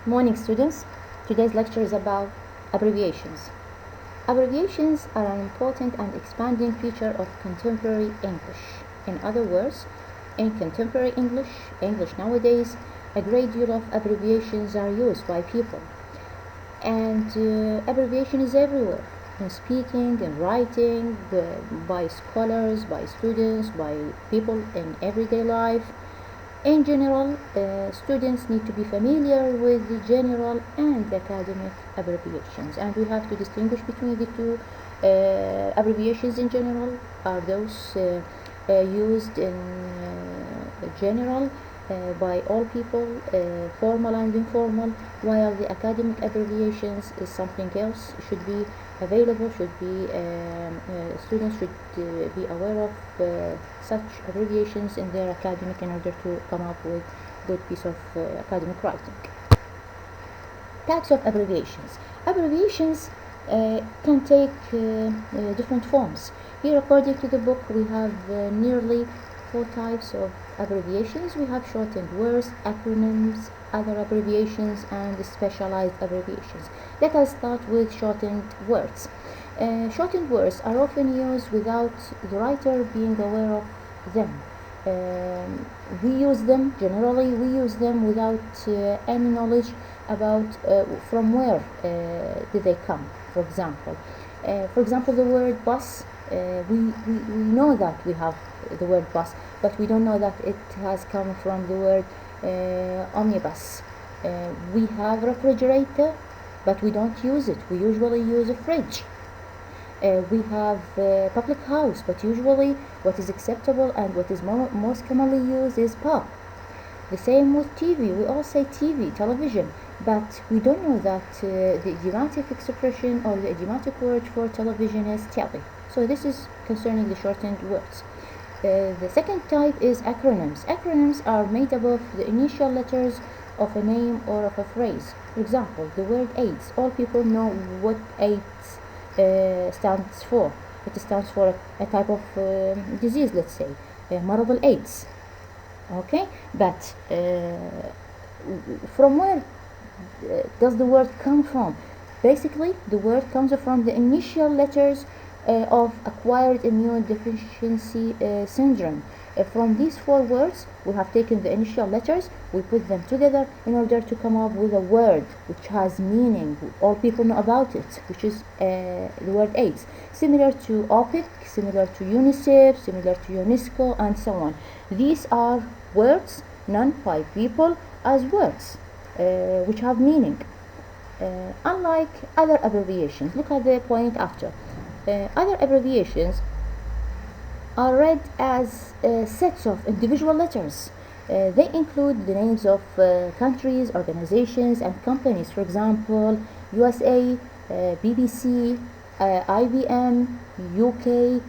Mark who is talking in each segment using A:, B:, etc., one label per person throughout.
A: Morning students, today's lecture is about abbreviations. Abbreviations are an important and expanding feature of contemporary English. In other words, in contemporary English nowadays, a great deal of abbreviations are used by people. And abbreviation is everywhere, in speaking and writing, by scholars, by students, by people in everyday life. In general, students need to be familiar with the general and the academic abbreviations, and we have to distinguish between the two. Abbreviations in general are those used in general by all people, formal and informal, while the academic abbreviations is something else, should be available, students should be aware of such abbreviations in their academic in order to come up with good piece of academic writing. Types of abbreviations. Abbreviations can take different forms. Here, according to the book, we have nearly 4 types of abbreviations. We have shortened words, acronyms, other abbreviations, and specialized abbreviations. Let us start with shortened words. Shortened words are often used without the writer being aware of them. We use them without any knowledge about from where did they come. For example, the word bus. We know that we have the word bus, but we don't know that it has come from the word omnibus. We have refrigerator, but we don't use it. We usually use a fridge. We have public house, but usually what is acceptable and what is most commonly used is pub. The same with TV. We all say TV, television, but we don't know that the idiomatic expression or the idiomatic word for television is telly. So this is concerning the shortened words. The second type is acronyms. Acronyms are made up of the initial letters of a name or of a phrase. For example, the word AIDS. All people know what AIDS stands for. It stands for a type of disease, let's say, marble AIDS. Okay, but from where does the word come from? Basically, the word comes from the initial letters of acquired immune deficiency syndrome. From these 4 words, we have taken the initial letters, we put them together in order to come up with a word which has meaning. All people know about it, which is the word AIDS. Similar to OPIC, similar to UNICEF, similar to UNESCO, and so on. These are words known by people as words which have meaning. Unlike other abbreviations, look at the point after. Other abbreviations are read as sets of individual letters. They include the names of countries, organizations, and companies. For example, USA, BBC, IBM, UK,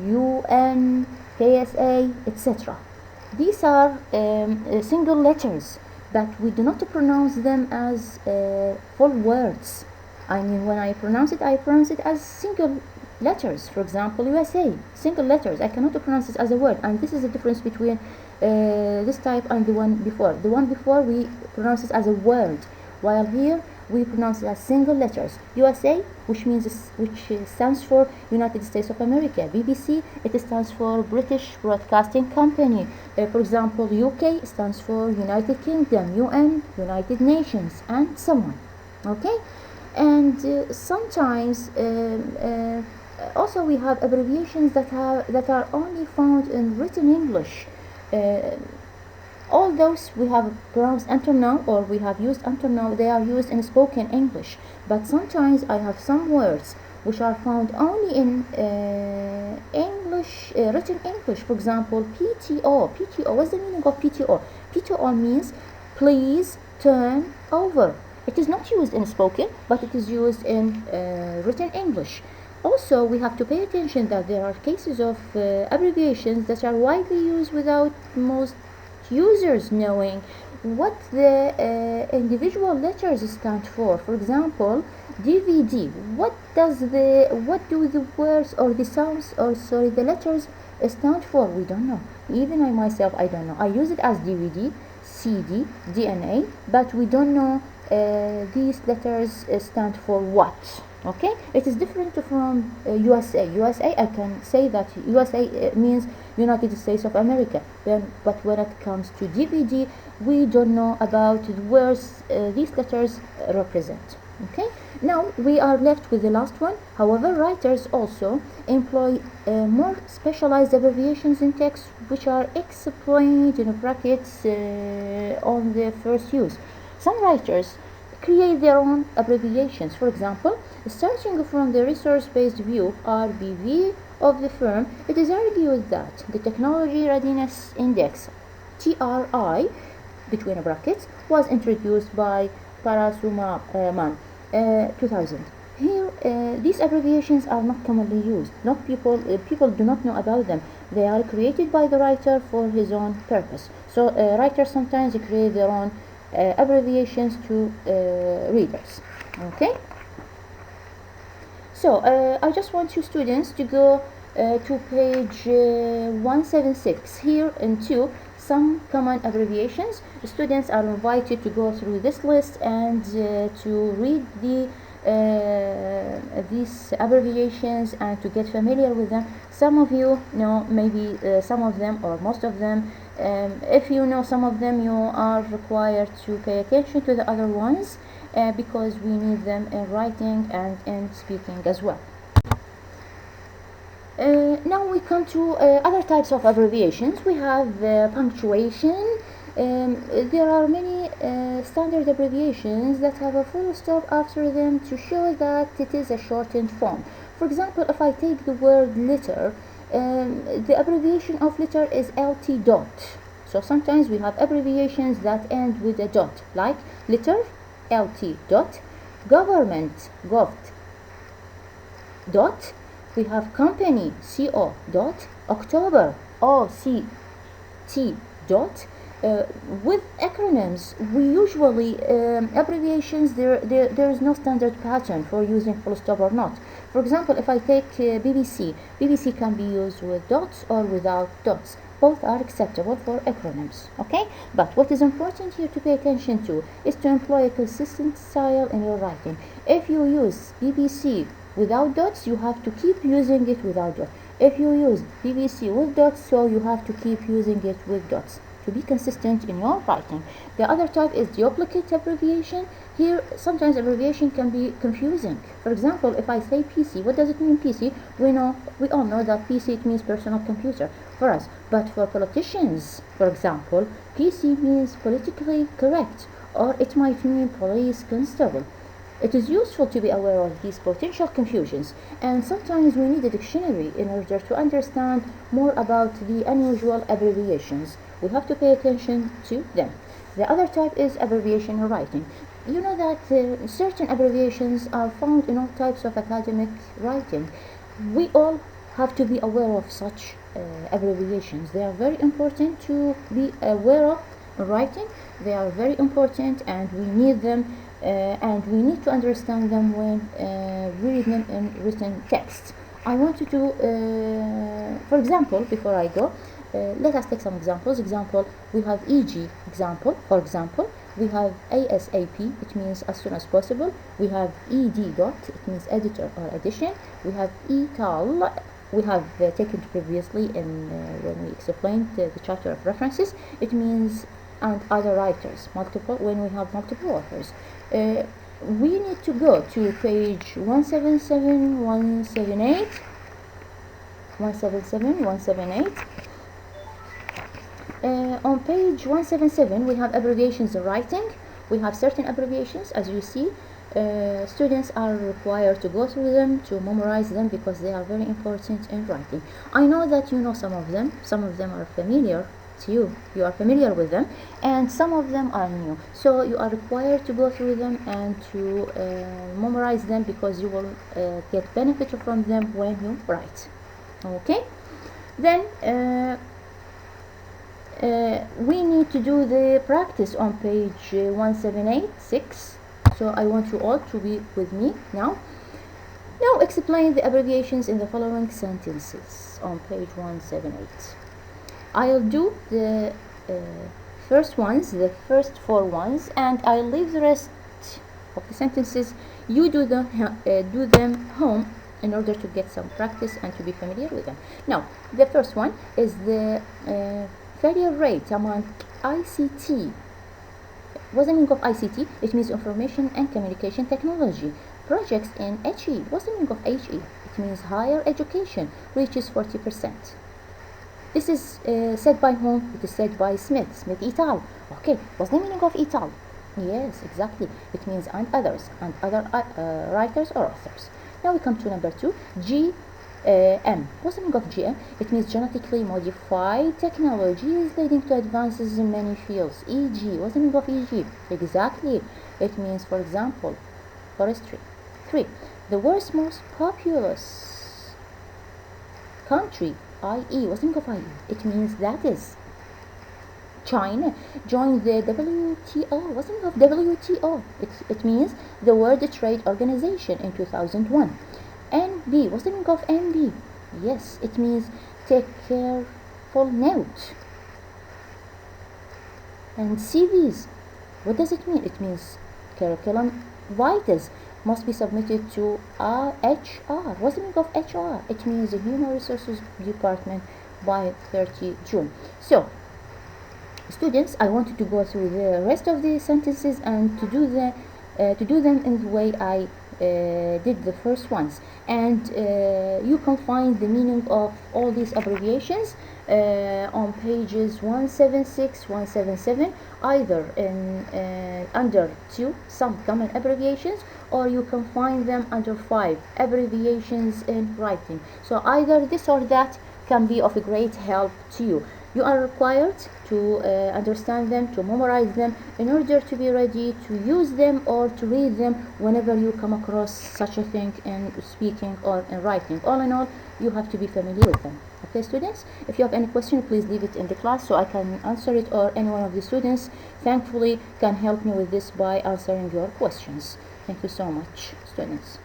A: UN, KSA, etc. These are single letters, but we do not pronounce them as full words. I mean, when I pronounce it as single letters. For example, USA, single letters. I cannot pronounce it as a word, and this is the difference between this type and the one before. The one before we pronounce it as a word, while here we pronounce it as single letters. USA, which stands for United States of America. BBC, it stands for British Broadcasting Company. For example, UK stands for United Kingdom, UN, United Nations, and so on. Okay, and sometimes also we have abbreviations that are only found in written English. All those we have pronounced until now, or we have used until now, they are used in spoken English. But sometimes I have some words which are found only in English, written English. For example, PTO. PTO. What's the meaning of PTO? PTO means please turn over. It is not used in spoken, but it is used in written English. Also, we have to pay attention that there are cases of abbreviations that are widely used without most users knowing what the individual letters stand for. For example, DVD. What do the words or the sounds or the letters stand for? We don't know. Even I myself, I don't know. I use it as DVD, CD, DNA, but we don't know these letters stand for what. Okay, it is different from USA. USA, I can say that USA means United States of America. Then, but when it comes to DVD, we don't know about the words these letters represent. Okay, now we are left with the last one. However, writers also employ more specialized abbreviations in text, which are explained in brackets on the first use. Some writers create their own abbreviations. For example, starting from the resource-based view (RBV) of the firm, it is argued that the Technology Readiness Index (TRI) between brackets was introduced by Parasuman 2000. Here, these abbreviations are not commonly used. Not people do not know about them. They are created by the writer for his own purpose. So, writers sometimes create their own abbreviations to readers. Okay. So, I just want you students to go to page 176 here into some common abbreviations. Students are invited to go through this list and to read these abbreviations and to get familiar with them. Some of you know maybe some of them or most of them. If you know some of them, you are required to pay attention to the other ones because we need them in writing and in speaking as well. Now we come to other types of abbreviations. We have punctuation. There are many standard abbreviations that have a full stop after them to show that it is a shortened form. For example, if I take the word litter, the abbreviation of litter is LT dot. So sometimes we have abbreviations that end with a dot, like litter, LT dot, government, govt dot. We have company, CO dot, October, OCT dot. With acronyms, we usually abbreviations there is no standard pattern for using full stop or not. For example, if I take BBC can be used with dots or without dots. Both are acceptable for acronyms. Okay, but what is important here to pay attention to is to employ a consistent style in your writing. If you use BBC without dots, you have to keep using it without dots. If you use BBC with dots, so you have to keep using it with dots to be consistent in your writing. The other type is duplicate abbreviation. Here, sometimes abbreviation can be confusing. For example, if I say PC, what does it mean PC? We all know that PC it means personal computer for us. But for politicians, for example, PC means politically correct, or it might mean police constable. It is useful to be aware of these potential confusions, and sometimes we need a dictionary in order to understand more about the unusual abbreviations. We have to pay attention to them. The other type is abbreviation writing. You know that certain abbreviations are found in all types of academic writing. We all have to be aware of such abbreviations. They are very important to be aware of in writing. They are very important and we need them. And we need to understand them when reading them in written text. I want you to, for example, before I go, let us take some examples. Example, we have EG example. For example, we have ASAP, it means as soon as possible. We have ED dot, it means editor or edition. We have ETAL, we have taken previously in when we explained the chapter of references. It means and other writers, multiple, when we have multiple authors. We need to go to page 177, 178, 177, 178. On page 177, we have abbreviations in writing. We have certain abbreviations, as you see. Students are required to go through them, to memorize them, because they are very important in writing. I know that you know some of them are familiar to you. You are familiar with them, and some of them are new. So you are required to go through them and to memorize them, because you will get benefit from them when you write. Okay? Then we need to do the practice on page 178-6. So I want you all to be with me now. Now explain the abbreviations in the following sentences on page 178. I'll do the first ones, the first 4 ones, and I'll leave the rest rest of the sentences, you do them home in order to get some practice and to be familiar with them. Now, the first one is the failure rate among ICT. What's the meaning of ICT? It means information and communication technology. Projects in HE. What's the meaning of HE? It means higher education reaches 40%. This is said by whom? It is said by Smith et al. Okay, what's the meaning of et al? Yes, exactly. It means and others, and other writers or authors. Now we come to number 2, GM. What's the meaning of GM? It means genetically modified technologies leading to advances in many fields. EG. What's the meaning of EG? Exactly. It means, for example, forestry. 3. The world's most populous country, IE. What's the meaning of IE? It means that is China joined the WTO. What's the meaning of WTO? It means the World Trade Organization in 2001. NB. What's the meaning of NB? Yes, it means take careful note. And CVs. What does it mean? It means curriculum vitae must be submitted to HR. What's the meaning of HR? It means the Human Resources Department by 30 June. So, students, I wanted to go through the rest of the sentences and to do them in the way I did the first ones, and you can find the meaning of all these abbreviations on pages 176, 177, either in under 2 some common abbreviations, or you can find them under 5 abbreviations in writing. So either this or that can be of a great help to you. You are required to understand them, to memorize them, in order to be ready to use them or to read them whenever you come across such a thing in speaking or in writing. All in all, you have to be familiar with them. Okay, students? If you have any question, please leave it in the class so I can answer it, or any one of the students, thankfully, can help me with this by answering your questions. Thank you so much, students.